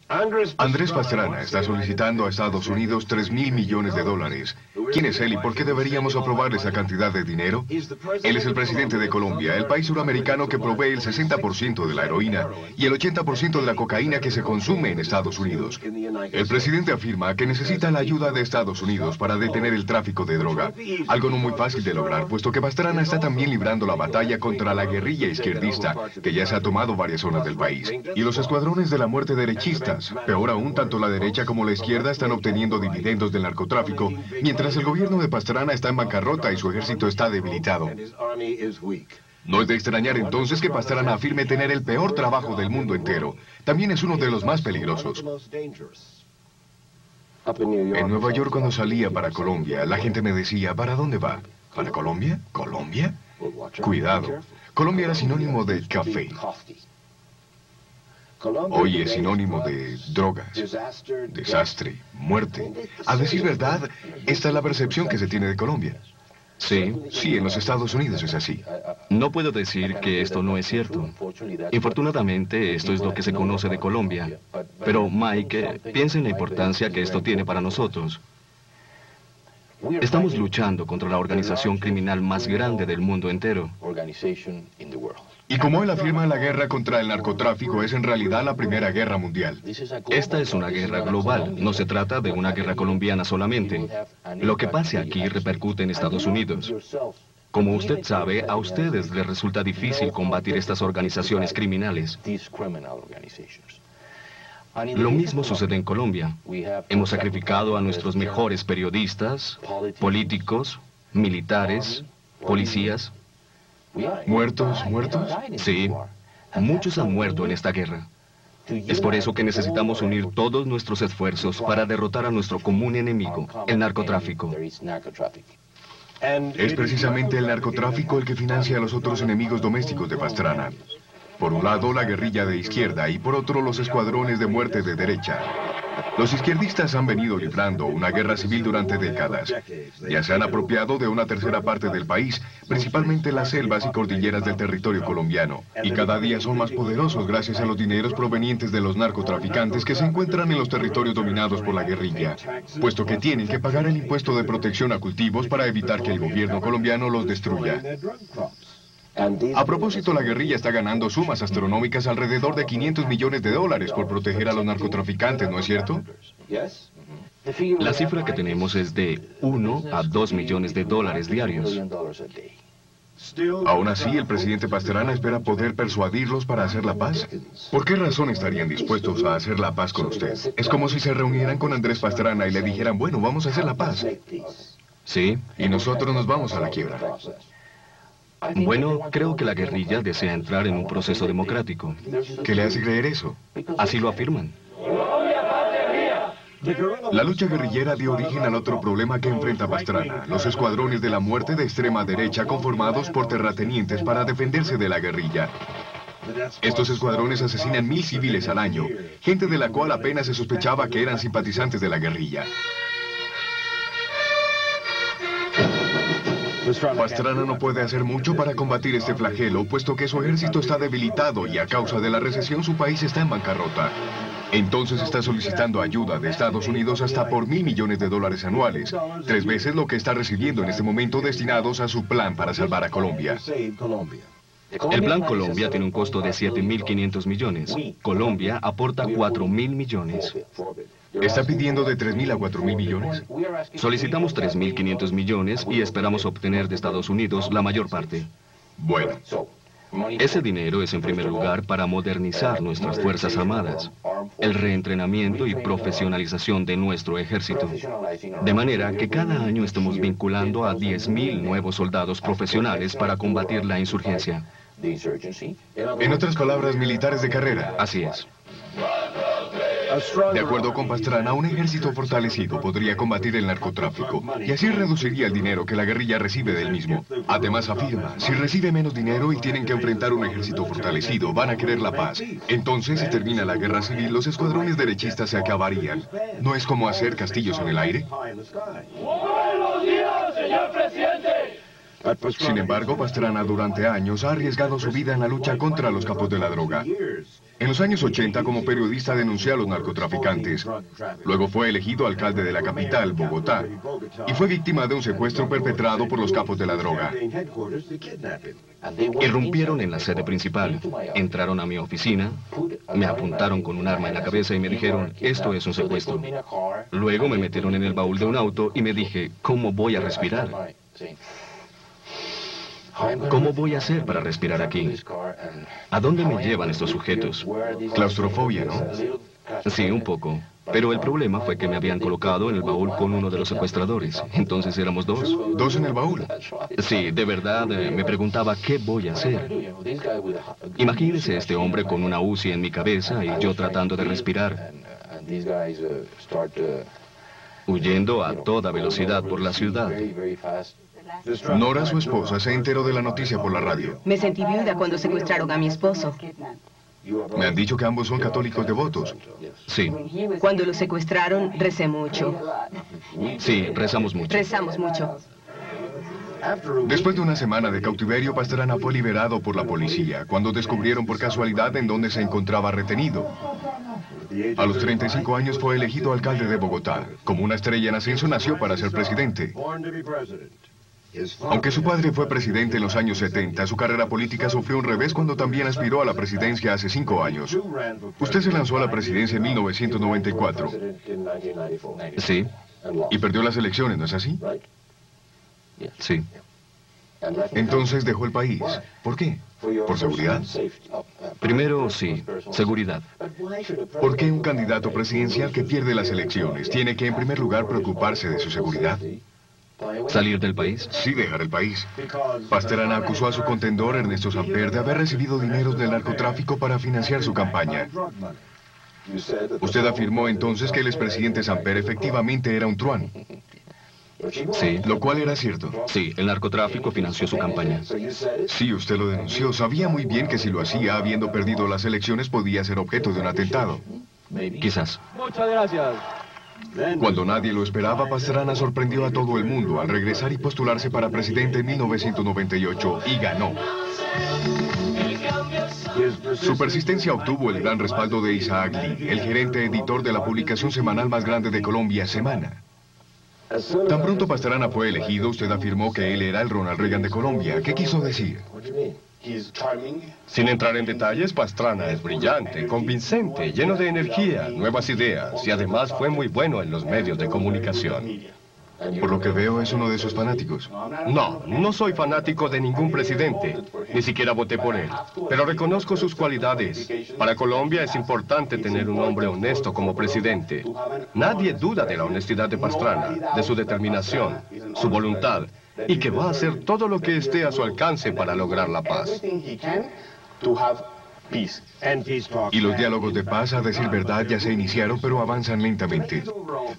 Andrés Pastrana está solicitando a Estados Unidos 3.000 millones de dólares. ¿Quién es él y por qué deberíamos aprobar esa cantidad de dinero? Él es el presidente de Colombia, el país suramericano que provee el 60% de la heroína y el 80% de la cocaína que se consume en Estados Unidos. El presidente afirma que necesita la ayuda de Estados Unidos para detener el tráfico de droga, algo no muy fácil de lograr, puesto que Pastrana está también librando la batalla contra la guerrilla izquierdista, que ya se ha tomado varias zonas del país, y los escuadrones de la muerte derechistas. Peor aún, tanto la derecha como la izquierda están obteniendo dividendos del narcotráfico, mientras el gobierno de Pastrana está en bancarrota y su ejército está debilitado. No es de extrañar entonces que Pastrana afirme tener el peor trabajo del mundo entero. También es uno de los más peligrosos. En Nueva York, cuando salía para Colombia, la gente me decía, ¿para dónde va? ¿Para Colombia? ¿Colombia? Cuidado. Colombia era sinónimo de café. Hoy es sinónimo de drogas, desastre, muerte. A decir verdad, esta es la percepción que se tiene de Colombia. Sí. Sí, en los Estados Unidos es así. No puedo decir que esto no es cierto. Infortunadamente, esto es lo que se conoce de Colombia. Pero, Mike, piensa en la importancia que esto tiene para nosotros. Estamos luchando contra la organización criminal más grande del mundo entero. Y como él afirma, la guerra contra el narcotráfico es en realidad la Primera Guerra Mundial. Esta es una guerra global, no se trata de una guerra colombiana solamente. Lo que pase aquí repercute en Estados Unidos. Como usted sabe, a ustedes les resulta difícil combatir estas organizaciones criminales. Lo mismo sucede en Colombia. Hemos sacrificado a nuestros mejores periodistas, políticos, militares, policías. ¿Muertos? ¿Muertos? Sí, muchos han muerto en esta guerra. Es por eso que necesitamos unir todos nuestros esfuerzos para derrotar a nuestro común enemigo, el narcotráfico. Es precisamente el narcotráfico el que financia a los otros enemigos domésticos de Pastrana. Por un lado, la guerrilla de izquierda y por otro, los escuadrones de muerte de derecha. Los izquierdistas han venido librando una guerra civil durante décadas. Ya se han apropiado de una tercera parte del país, principalmente las selvas y cordilleras del territorio colombiano. Y cada día son más poderosos gracias a los dineros provenientes de los narcotraficantes que se encuentran en los territorios dominados por la guerrilla, puesto que tienen que pagar el impuesto de protección a cultivos para evitar que el gobierno colombiano los destruya. A propósito, la guerrilla está ganando sumas astronómicas alrededor de 500 millones de dólares por proteger a los narcotraficantes, ¿no es cierto? La cifra que tenemos es de 1 a 2 millones de dólares diarios. Aún así, el presidente Pastrana espera poder persuadirlos para hacer la paz. ¿Por qué razón estarían dispuestos a hacer la paz con usted? Es como si se reunieran con Andrés Pastrana y le dijeran, bueno, vamos a hacer la paz. Sí. Y nosotros nos vamos a la quiebra. Bueno, creo que la guerrilla desea entrar en un proceso democrático. ¿Qué le hace creer eso? Así lo afirman. La lucha guerrillera dio origen al otro problema que enfrenta Pastrana, los escuadrones de la muerte de extrema derecha conformados por terratenientes para defenderse de la guerrilla. Estos escuadrones asesinan 1.000 civiles al año, gente de la cual apenas se sospechaba que eran simpatizantes de la guerrilla. Pastrana no puede hacer mucho para combatir este flagelo, puesto que su ejército está debilitado y a causa de la recesión su país está en bancarrota. Entonces está solicitando ayuda de Estados Unidos hasta por 1.000 millones de dólares anuales, 3 veces lo que está recibiendo en este momento destinados a su plan para salvar a Colombia. El Plan Colombia tiene un costo de 7.500 millones. Colombia aporta 4.000 millones. ¿Está pidiendo de 3.000 a 4.000 millones? Solicitamos 3.500 millones y esperamos obtener de Estados Unidos la mayor parte. Bueno. Ese dinero es en primer lugar para modernizar nuestras Fuerzas Armadas, el reentrenamiento y profesionalización de nuestro ejército, de manera que cada año estemos vinculando a 10.000 nuevos soldados profesionales para combatir la insurgencia. En otras palabras, militares de carrera. Así es. De acuerdo con Pastrana, un ejército fortalecido podría combatir el narcotráfico y así reduciría el dinero que la guerrilla recibe del mismo. Además afirma, si recibe menos dinero y tienen que enfrentar un ejército fortalecido, van a querer la paz. Entonces, si termina la guerra civil, los escuadrones derechistas se acabarían. ¿No es como hacer castillos en el aire? ¡Buenos días, señor presidente! Sin embargo, Pastrana durante años ha arriesgado su vida en la lucha contra los capos de la droga. En los años 80, como periodista, denunció a los narcotraficantes. Luego fue elegido alcalde de la capital, Bogotá, y fue víctima de un secuestro perpetrado por los capos de la droga. Irrumpieron en la sede principal, entraron a mi oficina, me apuntaron con un arma en la cabeza y me dijeron, esto es un secuestro. Luego me metieron en el baúl de un auto y me dije, ¿cómo voy a respirar? ¿Cómo voy a hacer para respirar aquí? ¿A dónde me llevan estos sujetos? Claustrofobia, ¿no? Sí, un poco. Pero el problema fue que me habían colocado en el baúl con uno de los secuestradores. Entonces éramos dos. ¿Dos en el baúl? Sí, de verdad, me preguntaba qué voy a hacer. Imagínese este hombre con una UCI en mi cabeza y yo tratando de respirar. Huyendo a toda velocidad por la ciudad. Nora, su esposa, se enteró de la noticia por la radio. Me sentí viuda cuando secuestraron a mi esposo. Me han dicho que ambos son católicos devotos. Sí. Cuando lo secuestraron, recé mucho. Sí, rezamos mucho. Rezamos mucho. Después de una semana de cautiverio, Pastrana fue liberado por la policía, cuando descubrieron por casualidad en dónde se encontraba retenido. A los 35 años fue elegido alcalde de Bogotá. Como una estrella en ascenso, nació para ser presidente. Aunque su padre fue presidente en los años 70, su carrera política sufrió un revés cuando también aspiró a la presidencia hace 5 años. Usted se lanzó a la presidencia en 1994. Sí, Y perdió las elecciones, ¿no es así? sí. Entonces dejó el país. ¿Por qué? ¿Por seguridad? Primero, sí, seguridad. ¿Por qué un candidato presidencial que pierde las elecciones tiene que en primer lugar preocuparse de su seguridad? ¿Salir del país? Sí, dejar el país. Pastrana acusó a su contendor, Ernesto Samper, de haber recibido dineros del narcotráfico para financiar su campaña. Usted afirmó entonces que el expresidente Samper efectivamente era un truán. Sí. Lo cual era cierto. Sí, el narcotráfico financió su campaña. Sí, usted lo denunció. Sabía muy bien que si lo hacía, habiendo perdido las elecciones, podía ser objeto de un atentado. Quizás. Muchas gracias. Cuando nadie lo esperaba, Pastrana sorprendió a todo el mundo al regresar y postularse para presidente en 1998 y ganó. Su persistencia obtuvo el gran respaldo de Isaac Lee, el gerente editor de la publicación semanal más grande de Colombia, Semana. Tan pronto Pastrana fue elegido, usted afirmó que él era el Ronald Reagan de Colombia. ¿Qué quiso decir? Sin entrar en detalles, Pastrana es brillante, convincente, lleno de energía, nuevas ideas y además fue muy bueno en los medios de comunicación. Por lo que veo, es uno de sus fanáticos. No, no soy fanático de ningún presidente, ni siquiera voté por él, pero reconozco sus cualidades. Para Colombia es importante tener un hombre honesto como presidente. Nadie duda de la honestidad de Pastrana, de su determinación, su voluntad, y que va a hacer todo lo que esté a su alcance para lograr la paz. Y los diálogos de paz, a decir verdad, ya se iniciaron, pero avanzan lentamente.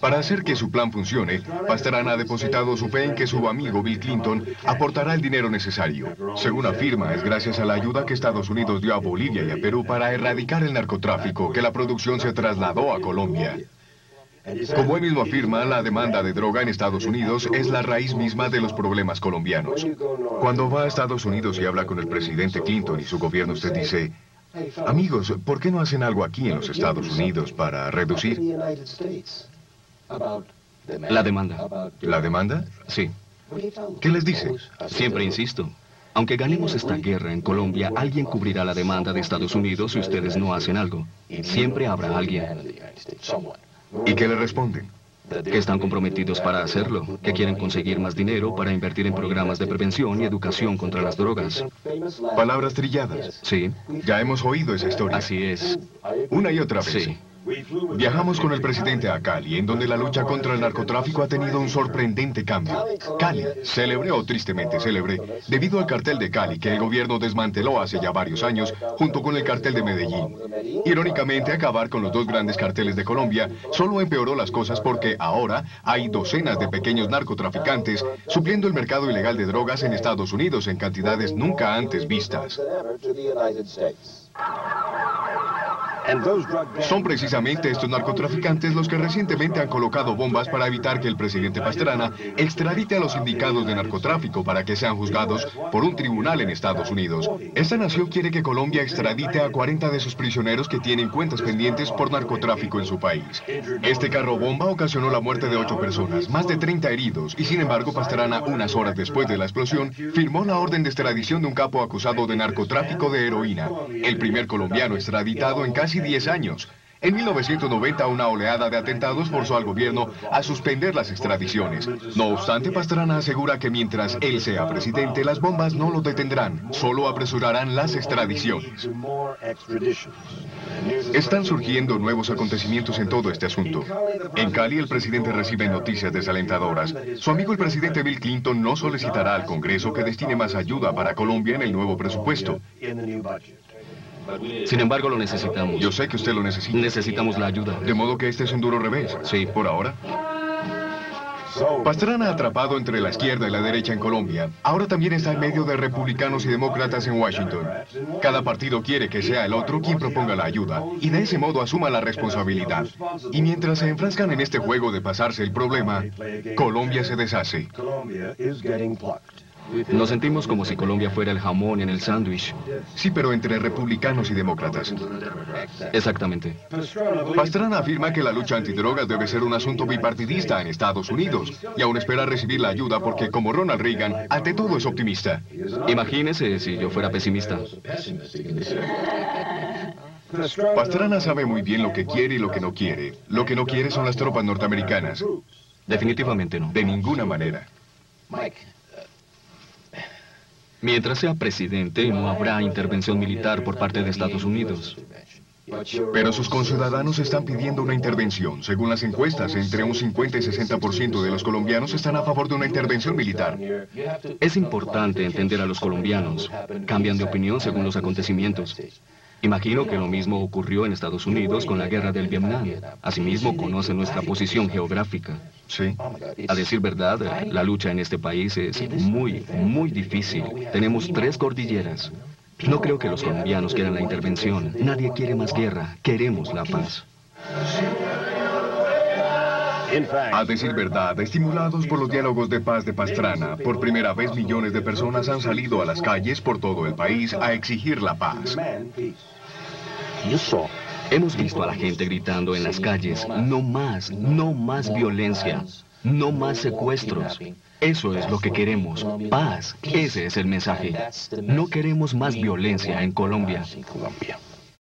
Para hacer que su plan funcione, Pastrana ha depositado su fe en que su amigo Bill Clinton aportará el dinero necesario. Según afirma, es gracias a la ayuda que Estados Unidos dio a Bolivia y a Perú para erradicar el narcotráfico que la producción se trasladó a Colombia. Como él mismo afirma, la demanda de droga en Estados Unidos es la raíz misma de los problemas colombianos. Cuando va a Estados Unidos y habla con el presidente Clinton y su gobierno, usted dice: amigos, ¿por qué no hacen algo aquí en los Estados Unidos para reducir? La demanda. ¿La demanda? Sí. ¿Qué les dice? Siempre insisto. Aunque ganemos esta guerra en Colombia, alguien cubrirá la demanda de Estados Unidos si ustedes no hacen algo. Siempre habrá alguien. ¿Y qué le responden? Que están comprometidos para hacerlo, que quieren conseguir más dinero para invertir en programas de prevención y educación contra las drogas. Palabras trilladas. Sí, Ya hemos oído esa historia. así es. Una y otra vez. Sí. Viajamos con el presidente a Cali, en donde la lucha contra el narcotráfico ha tenido un sorprendente cambio. Cali, célebre o tristemente célebre, debido al cartel de Cali que el gobierno desmanteló hace ya varios años, junto con el cartel de Medellín. Irónicamente, acabar con los dos grandes carteles de Colombia solo empeoró las cosas porque ahora hay docenas de pequeños narcotraficantes supliendo el mercado ilegal de drogas en Estados Unidos en cantidades nunca antes vistas. Son precisamente estos narcotraficantes los que recientemente han colocado bombas para evitar que el presidente Pastrana extradite a los sindicatos de narcotráfico para que sean juzgados por un tribunal en Estados Unidos. Esta nación quiere que Colombia extradite a 40 de sus prisioneros que tienen cuentas pendientes por narcotráfico en su país. Este carro bomba ocasionó la muerte de 8 personas, más de 30 heridos, y sin embargo Pastrana, unas horas después de la explosión, firmó la orden de extradición de un capo acusado de narcotráfico de heroína, el primer colombiano extraditado en casi 10 años. En 1990, una oleada de atentados forzó al gobierno a suspender las extradiciones. No obstante, Pastrana asegura que mientras él sea presidente, las bombas no lo detendrán, solo apresurarán las extradiciones. Están surgiendo nuevos acontecimientos en todo este asunto. En Cali, el presidente recibe noticias desalentadoras. Su amigo el presidente Bill Clinton no solicitará al Congreso que destine más ayuda para Colombia en el nuevo presupuesto. Sin embargo, lo necesitamos. Yo sé que usted lo necesita. Necesitamos la ayuda. De modo que este es un duro revés. Sí. Por ahora. Pastrana, atrapado entre la izquierda y la derecha en Colombia, ahora también está en medio de republicanos y demócratas en Washington. Cada partido quiere que sea el otro quien proponga la ayuda, y de ese modo asuma la responsabilidad. Y mientras se enfrascan en este juego de pasarse el problema, Colombia se deshace. Nos sentimos como si Colombia fuera el jamón en el sándwich. Sí, pero entre republicanos y demócratas. Exactamente. Pastrana afirma que la lucha antidrogas debe ser un asunto bipartidista en Estados Unidos, y aún espera recibir la ayuda porque, como Ronald Reagan, ante todo es optimista. Imagínese si yo fuera pesimista. Pastrana sabe muy bien lo que quiere y lo que no quiere. Lo que no quiere son las tropas norteamericanas. Definitivamente no. De ninguna manera. Mientras sea presidente, no habrá intervención militar por parte de Estados Unidos. Pero sus conciudadanos están pidiendo una intervención. Según las encuestas, entre un 50 y 60% de los colombianos están a favor de una intervención militar. Es importante entender a los colombianos. Cambian de opinión según los acontecimientos. Imagino que lo mismo ocurrió en Estados Unidos con la guerra del Vietnam. Asimismo, conocen nuestra posición geográfica. Sí. A decir verdad, la lucha en este país es muy difícil. Tenemos 3 cordilleras. No creo que los colombianos quieran la intervención. Nadie quiere más guerra. Queremos la paz. A decir verdad, estimulados por los diálogos de paz de Pastrana, por primera vez millones de personas han salido a las calles por todo el país a exigir la paz. Hemos visto a la gente gritando en las calles, no más violencia, no más secuestros. Eso es lo que queremos, paz. Ese es el mensaje. No queremos más violencia en Colombia.